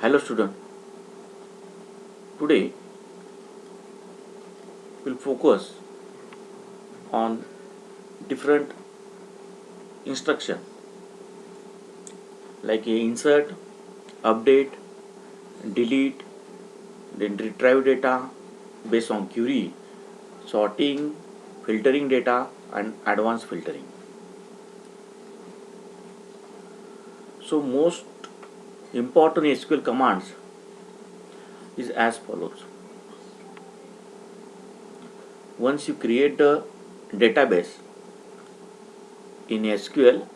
Hello student, today we'll focus on different instruction like a insert, update, delete, then retrieve data based on query, sorting, filtering data and advanced filtering. So most important SQL commands is as follows. Once you create the database in SQL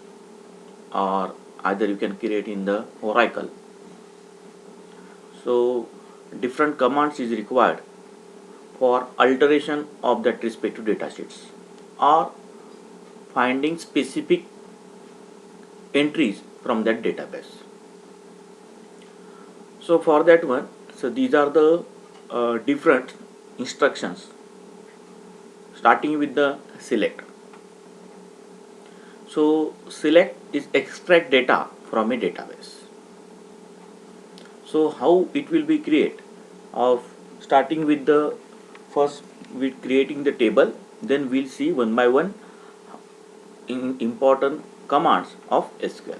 or either you can create in the Oracle. So different commands is required for alteration of that respective data sets or finding specific entries from that database. So for that one, so these are the different instructions starting with the select. So select is extract data from a database. So how it will be create of starting with the first with creating the table, then we'll see one by one important commands of SQL.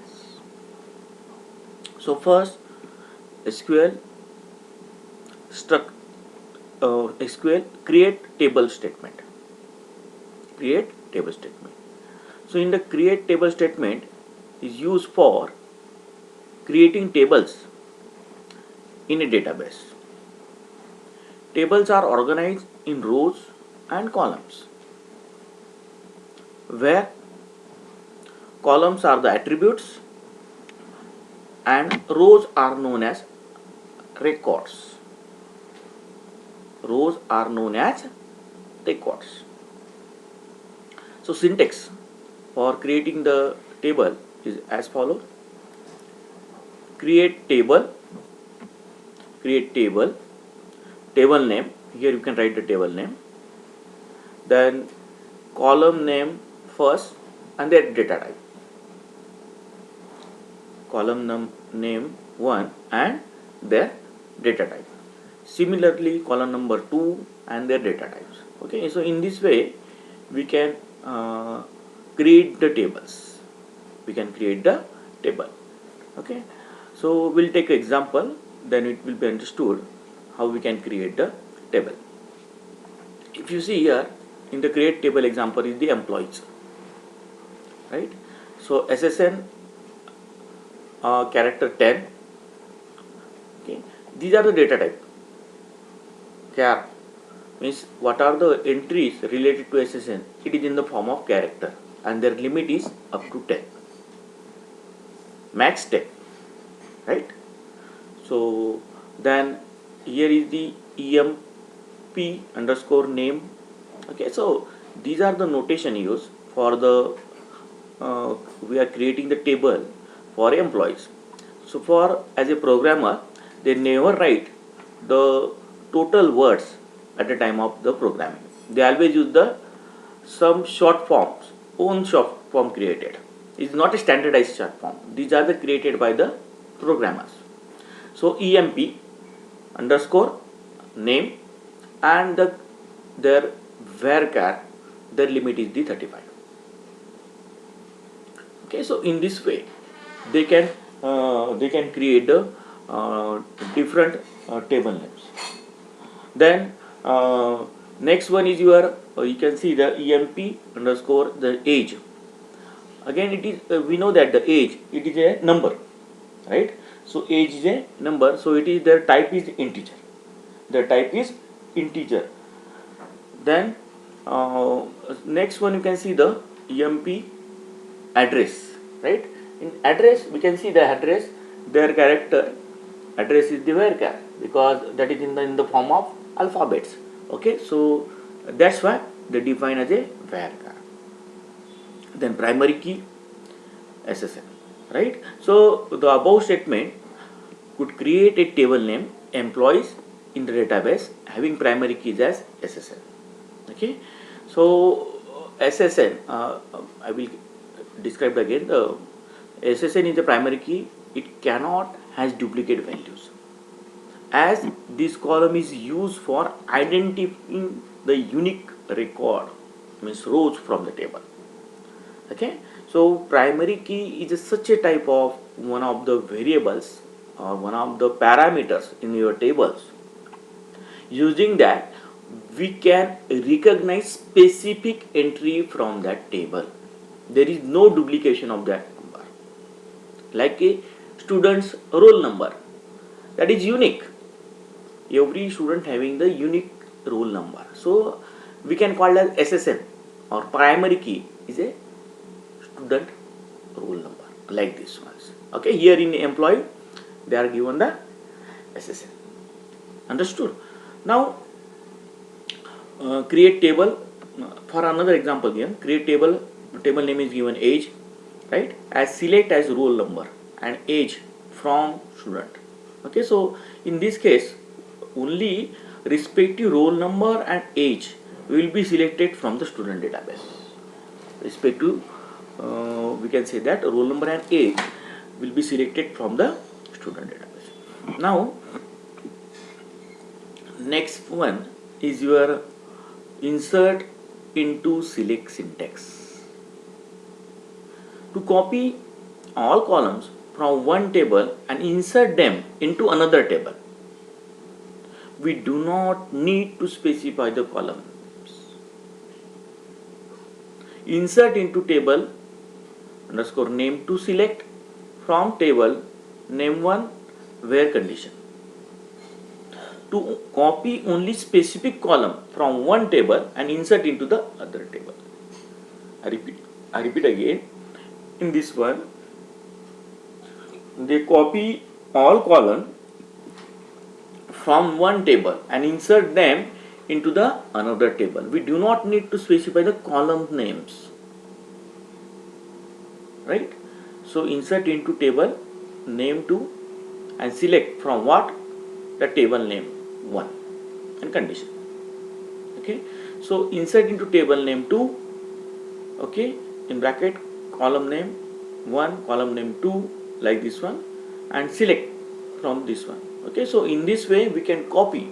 So first SQL SQL create table statement. Create table statement. So in the create table statement is used for creating tables in a database. Tables are organized in rows and columns, where columns are the attributes and rows are known as records. Rows are known as records. So syntax for creating the table is as follows. Create table, table name, here you can write the table name, then column name first and their data type. Column name 1 and their data type. Similarly column number 2 and their data types. Okay, so in this way we can create the tables. We can create the table. Okay, so we'll take an example, then it will be understood how we can create the table. If you see here in the create table example is the employees, right? So SSN character 10. Okay, these are the data type. Char means what are the entries related to SSN? It is in the form of character and their limit is up to 10. Max 10, right? So then here is the EMP underscore name. Okay, so these are the notation used for the we are creating the table for employees. So for as a programmer, they never write the total words at the time of the programming. They always use the some short forms, own short form created. It's not a standardized short form. These are the created by the programmers. So EMP underscore name and their varchar, their limit is the 35. Okay, so in this way they can create the different table names. Then next one is your you can see the EMP underscore the age. Again it is we know that the age, it is a number, right? So age is a number, so it is their type is integer. The type is integer. Then next one you can see the EMP address, right? In address we can see the address, their character address is the varchar because that is in the form of alphabets. Okay, so that's why they define as a varchar. Then primary key SSN, right? So the above statement could create a table name employees in the database having primary keys as SSN. Okay, so SSN I will describe again. The SSN is the primary key. It cannot has duplicate values. as this column is used for identifying the unique record, means rows from the table. Okay, so primary key is such a type of one of the variables or one of the parameters in your tables. Using that, we can recognize specific entry from that table. There is no duplication of that number. Like a student's roll number, that is unique. Every student having the unique roll number. So we can call it as SSN, or primary key is a student roll number, like this ones. Okay, here in employee they are given the SSN. Understood? Now create table. For another example again, create table. Table name is given age, right? As select as roll number and age from student. Okay, so in this case only respective roll number and age will be selected from the student database. Respective, we can say that roll number and age will be selected from the student database. Now next one is your insert into select syntax. To copy all columns from one table and insert them into another table, we do not need to specify the columns. Insert into table underscore name to select from table name one where condition. To copy only specific column from one table and insert into the other table. I repeat again. In this one, they copy all column from one table and insert them into the another table. We do not need to specify the column names, right? So insert into table name 2 and select from what? The table name 1 and condition. Okay, so insert into table name 2, okay, in bracket column name 1, column name 2, like this one, and select from this one. Okay, so in this way we can copy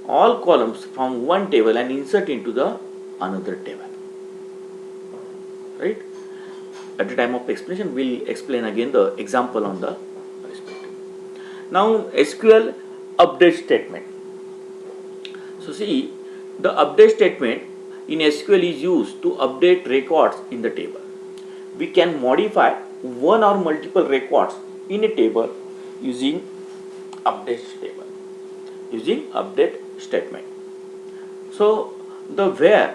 all columns from one table and insert into the another table, right? At the time of explanation we'll explain again the example on the respective. Now SQL update statement. So see, the update statement in SQL is used to update records in the table. We can modify one or multiple records in a table using update statement. So the where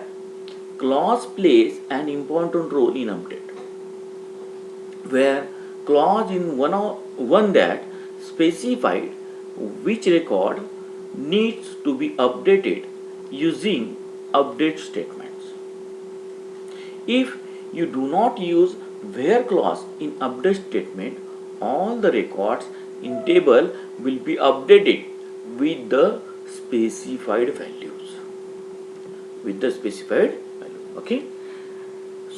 clause plays an important role in update. Where clause in one that specified which record needs to be updated using update statements. If you do not use where clause in update statement, all the records in table will be updated with the specified values. Okay.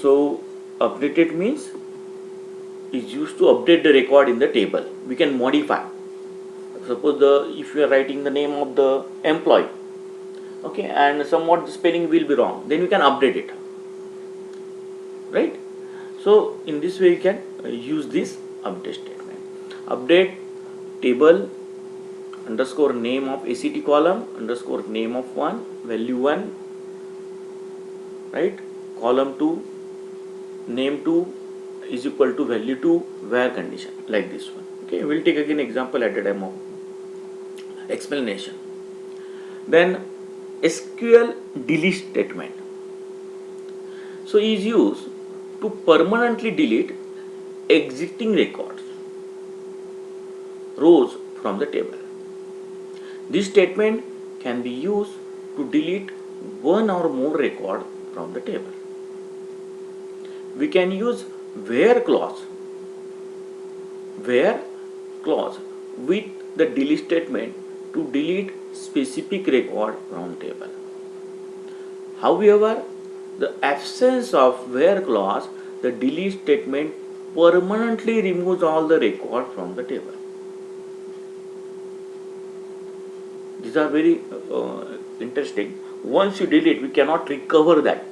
So updated means is used to update the record in the table. We can modify. Suppose if you are writing the name of the employee, okay, and somewhat the spelling will be wrong, then we can update it, right? So in this way you can use this update statement. Update table underscore name of ACT column underscore name of 1 value 1, right? Column 2 name 2 is equal to value 2 where condition, like this one. Okay, we'll take again example at the time of explanation. Then SQL delete statement. So is used to permanently delete existing records, rows from the table. This statement can be used to delete one or more record from the table. We can use where clause with the delete statement to delete specific record from table. However, the absence of where clause, the delete statement permanently removes all the record from the table. These are very interesting. Once you delete, we cannot recover that.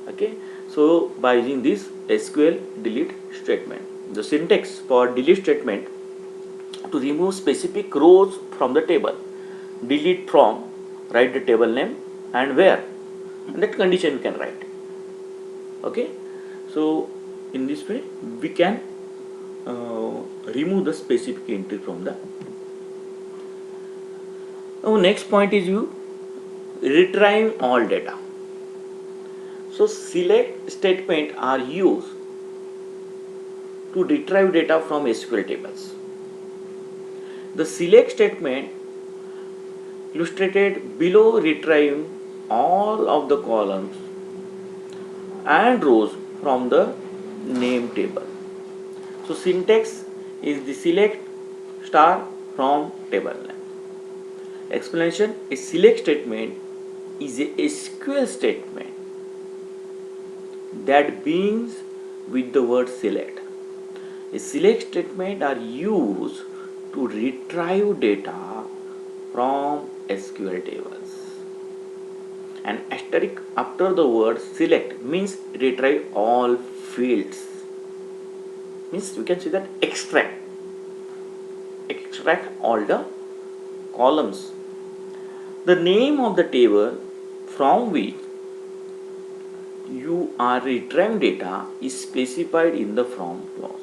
Okay, so by using this SQL delete statement, the syntax for delete statement: to remove specific rows from the table, delete from, write the table name and where, and that condition we can write. Okay, so in this way we can remove the specific entry from the. Now next point is you retrieve all data. So select statement are used to retrieve data from SQL tables. The select statement illustrated below retrieve all of the columns and rows from the name table. So syntax is the select star from table name. Explanation: a select statement is a SQL statement that begins with the word select. A select statement are used to retrieve data from SQL tables. An asterisk after the word select means retrieve all fields. Means we can see that extract all the columns. The name of the table from which you are retrieving data is specified in the from clause.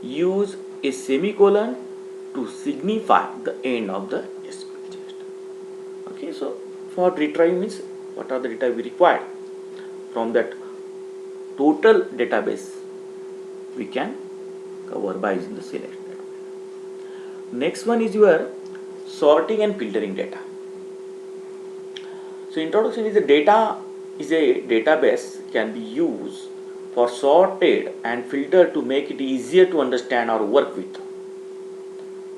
Use a semicolon to signify the end of the SQL test. Okay, so for retrieve means what are the data we required from that total database we can cover by using the select. Next one is your sorting and filtering data. So introduction is a database can be used for sorted and filtered to make it easier to understand or work with.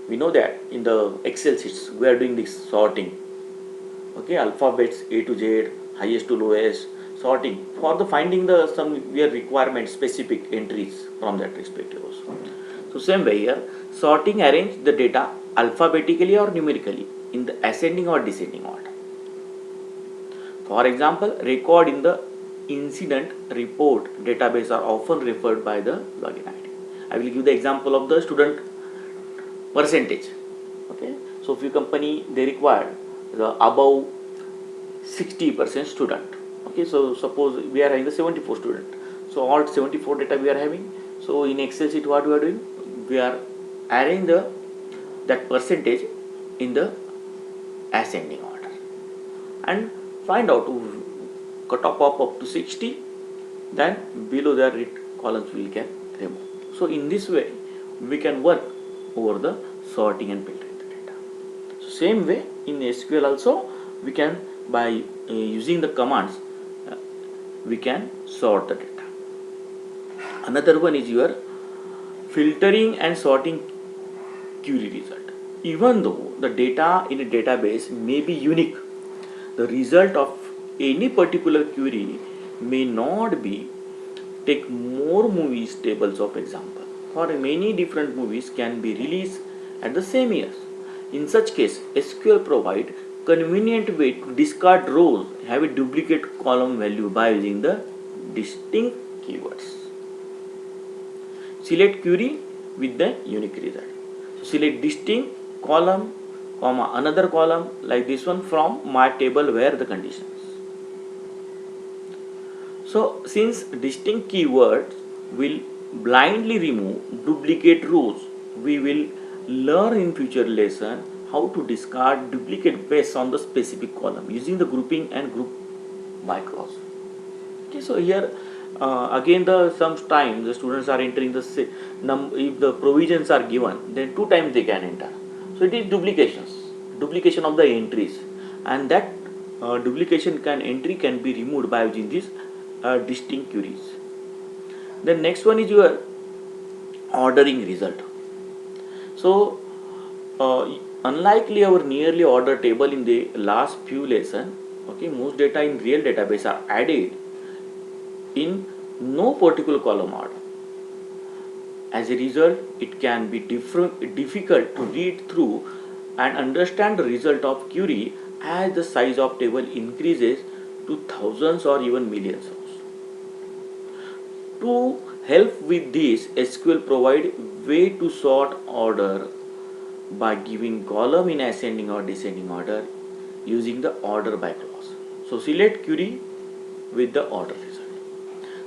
We know that in the Excel sheets we are doing this sorting. Okay, alphabets A to Z, highest to lowest, sorting for the finding the some requirement specific entries from that respective rows. So same way here, sorting arrange the data alphabetically or numerically in the ascending or descending order. For example, record in the incident report database are often referred by the login ID. I will give the example of the student percentage. Okay, so few company they require the above 60% student. Okay, so suppose we are having the 74 student. So all 74 data we are having. So in Excel sheet what we are doing? We are arranging that percentage in the ascending order and find out to cut off up to 60, then below the columns we can remove. So in this way we can work over the sorting and filtering the data. So same way in SQL also we can by using the commands we can sort the data. Another one is your filtering and sorting query result. Even though the data in a database may be unique, the result of any particular query may not be. Take more movies tables of example. For many different movies can be released at the same years. In such case, SQL provide convenient way to discard rows have a duplicate column value by using the distinct keywords. Select query with the unique result. So select distinct column, comma another column like this one from my table where the conditions. So since distinct keywords will blindly remove duplicate rows, we will learn in future lesson how to discard duplicate based on the specific column using the grouping and group by clause. Okay, so here again the sometimes the students are entering the if the provisions are given, then 2 times they can enter. So it is duplication of the entries, and that duplication entry can be removed by using these distinct queries. Then next one is your ordering result. So unlikely our nearly order table in the last few lesson, okay, most data in real database are added in no particular column order, As a result, it can be difficult to read through and understand the result of query as the size of table increases to thousands or even millions. To help with this, SQL provide way to sort order by giving column in ascending or descending order using the order by clause. So select query with the order result.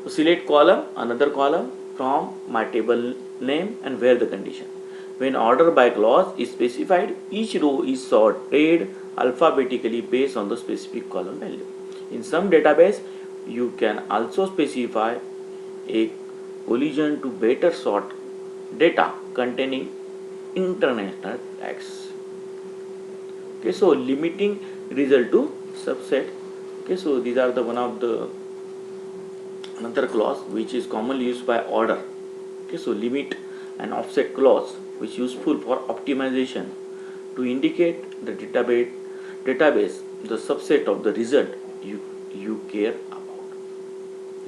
So select column, another column from my table name and where the condition. When order by clause is specified, each row is sorted alphabetically based on the specific column value. In some database, you can also specify a collision to better sort data containing international tags. Okay, so limiting result to subset. Okay, so these are the one of the another clause which is commonly used by order. Okay, so limit and offset clause which is useful for optimization to indicate the database the subset of the result you care about.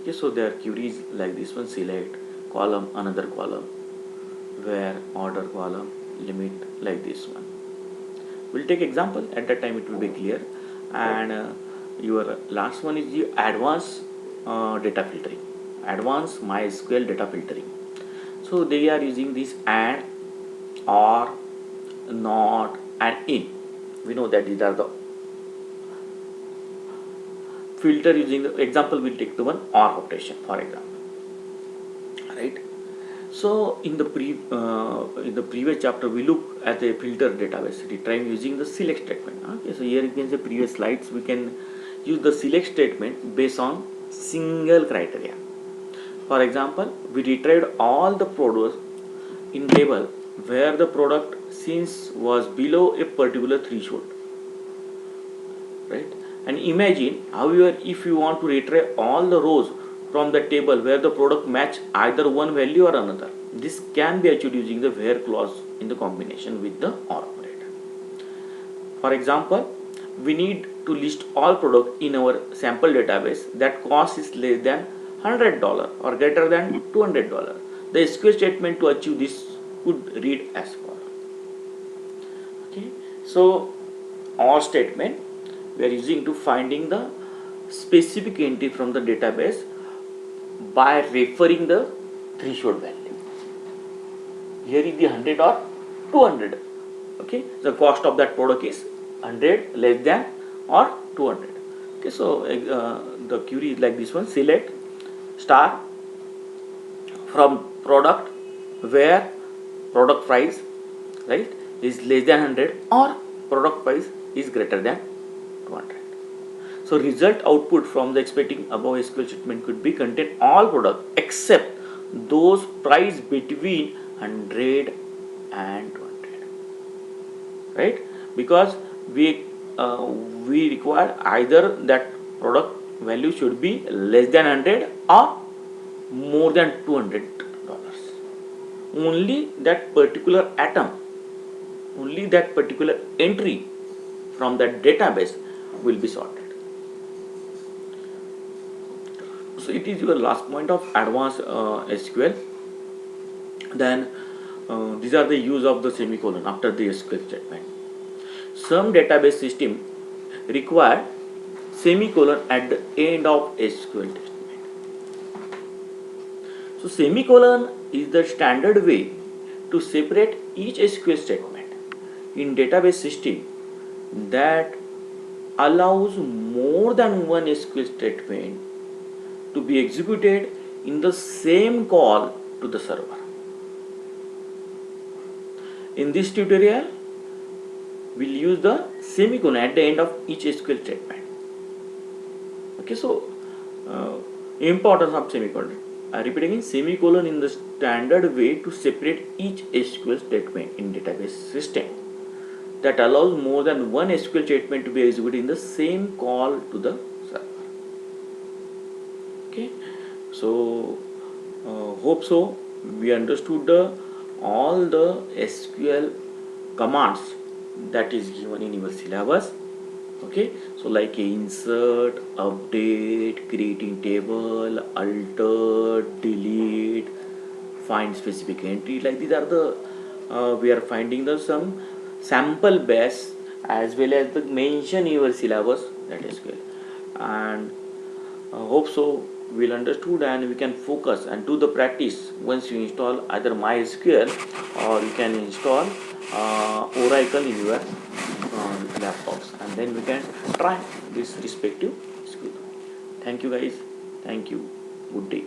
Okay, so there are queries like this one: select column, another column, where order column, limit, like this one. We'll take example, at that time it will be clear. And your last one is the advanced data filtering, advanced MySQL data filtering. So they are using this and, or, not, and in. We know that these are the filter using the example. We'll take the one or operation, for example, right? So in the previous chapter we look at a filter database retrieve using the select statement. Okay, so here you can see previous slides, we can use the select statement based on single criteria. For example, we retrieved all the products in table where the product since was below a particular threshold, right? And imagine, however, if you want to retrieve all the rows from the table where the product match either one value or another, this can be achieved using the where clause in the combination with the or operator. For example, we need to list all product in our sample database that cost is less than $100 or greater than $200. The SQL statement to achieve this could read as follows. Okay, so or statement we are using to finding the specific entry from the database by referring the threshold value. Here is the 100 or 200. Okay, the cost of that product is 100 less than or 200. Okay, so the query is like this one: select star from product where product price, right, is less than 100 or product price is greater than 200. So result output from the expecting above SQL statement could be contain all product except those priced between 100 and 200, right? Because we require either that product value should be less than 100 or more than $200. Only that particular atom, only that particular entry from that database will be sorted. So it is your last point of advanced SQL. Then these are the use of the semicolon after the SQL statement. Some database system require semicolon at the end of SQL statement. So semicolon is the standard way to separate each SQL statement in database system that allows more than one SQL statement to be executed in the same call to the server. In this tutorial, we'll use the semicolon at the end of each SQL statement. Okay, so importance of semicolon. I repeat again, semicolon in the standard way to separate each SQL statement in database system that allows more than one SQL statement to be executed in the same call to the server. Okay, so hope so we understood all the SQL commands that is given in your syllabus. Okay, so like insert, update, creating table, alter, delete, find specific entry. Like these are the we are finding the some sample base as well as the mention in your syllabus that SQL. And hope so we'll understood and we can focus and do the practice. Once you install either MySQL or you can install Oracle in your laptops, and then we can try this respective skill. Thank you guys. Thank you. Good day.